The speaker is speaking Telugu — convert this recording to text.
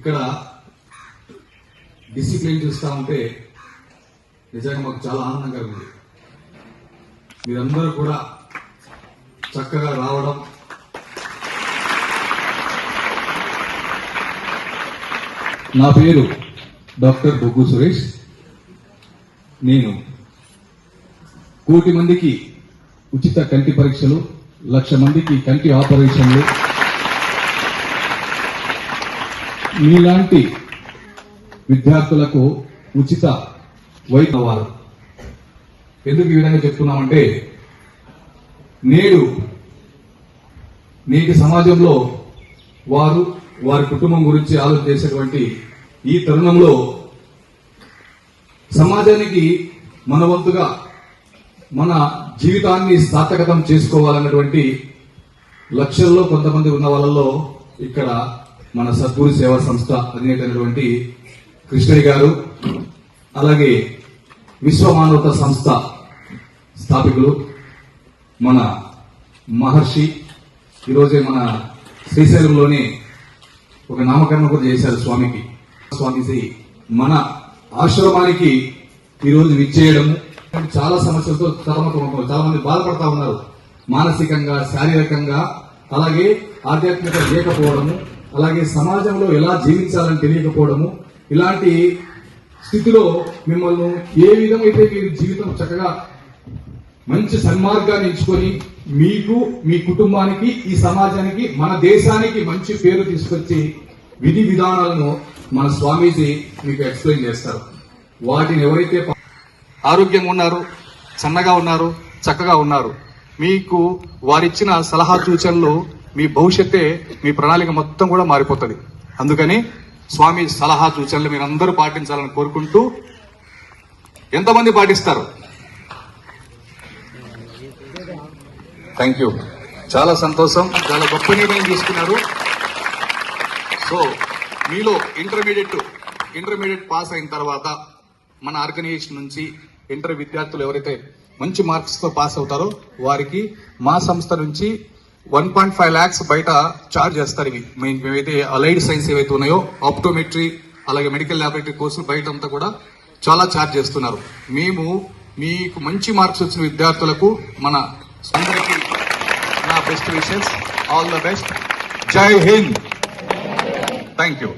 ఇక్కడ డిసిప్లిన్ చూస్తూ ఉంటే నిజంగా మాకు చాలా ఆనందంగా ఉంది. మీరందరూ కూడా చక్కగా రావడం, నా పేరు డాక్టర్ బొగ్గు సురేష్. నేను 1,00,00,000 మందికి ఉచిత కంటి పరీక్షలు, 1,00,000 మందికి కంటి ఆపరేషన్లు, మీలాంటి విద్యార్థులకు ఉచిత వైద్యం అవ్వాలి. ఎందుకు ఈ విధంగా చెప్తున్నామంటే నేటి సమాజంలో వారి కుటుంబం గురించి ఆలోచన చేసేటువంటి ఈ తరుణంలో సమాజానికి మన వంతుగా మన జీవితాన్ని సార్థకతం చేసుకోవాలన్నటువంటి లక్ష్యంలో కొంతమంది ఉన్న వాళ్ళలో ఇక్కడ మన సద్గురు సేవా సంస్థ అధినేతైనటువంటి కృష్ణయ్య గారు, అలాగే విశ్వమానవత సంస్థ స్థాపికులు మన మహర్షి ఈరోజే మన శ్రీశైలంలోనే ఒక నామకరణం కూడా చేశారు స్వామీజీ మన ఆశ్రమానికి ఈరోజు విచ్చేయడము. చాలా సమస్యలతో చాలా మంది బాధపడతా ఉన్నారు, మానసికంగా, శారీరకంగా, అలాగే ఆధ్యాత్మిక లేకపోవడము, అలాగే సమాజంలో ఎలా జీవించాలని తెలియకపోవడము. ఇలాంటి స్థితిలో మిమ్మల్ని ఏ విధమైతే మీరు జీవితం చక్కగా మంచి సన్మార్గాన్ని ఎంచుకొని మీకు, మీ కుటుంబానికి, ఈ సమాజానికి, మన దేశానికి మంచి పేరు తీసుకొచ్చి విధి విధానాలను మన స్వామీజీ మీకు ఎక్స్ప్లెయిన్ చేస్తారు. వాటిని ఎవరైతే ఆరోగ్యంగా ఉన్నారు, సన్నగా ఉన్నారు, చక్కగా ఉన్నారు, మీకు వారిచ్చిన సలహా సూచనలు మీ భవిష్యత్తే, మీ ప్రణాళిక మొత్తం కూడా మారిపోతుంది. అందుకని స్వామి సలహా సూచనలు మీరందరూ పాటించాలని కోరుకుంటూ, ఎంతమంది పాటిస్తారు? థ్యాంక్ యూ, చాలా సంతోషం, చాలా గొప్ప నిర్ణయం తీసుకున్నారు. సో మీలో ఇంటర్మీడియట్ పాస్ అయిన తర్వాత మన ఆర్గనైజేషన్ నుంచి ఇంటర్ విద్యార్థులు ఎవరైతే మంచి మార్క్స్ తో పాస్ అవుతారో వారికి మా సంస్థ నుంచి 1.5 lakhs బయట చార్జ్ చేస్తారు. ఇవి మేమైతే అలైడ్ సైన్స్ ఏవైతే ఉన్నాయో, ఆప్టోమెట్రీ, అలాగే మెడికల్ ల్యాబొరేటరీ కోర్సులు బయట అంతా కూడా చాలా చార్జ్ చేస్తున్నారు. మేము మీకు మంచి మార్క్స్ వచ్చిన విద్యార్థులకు మన అందరికీ నా best wishes, all the best. జై హింద్. Thank you.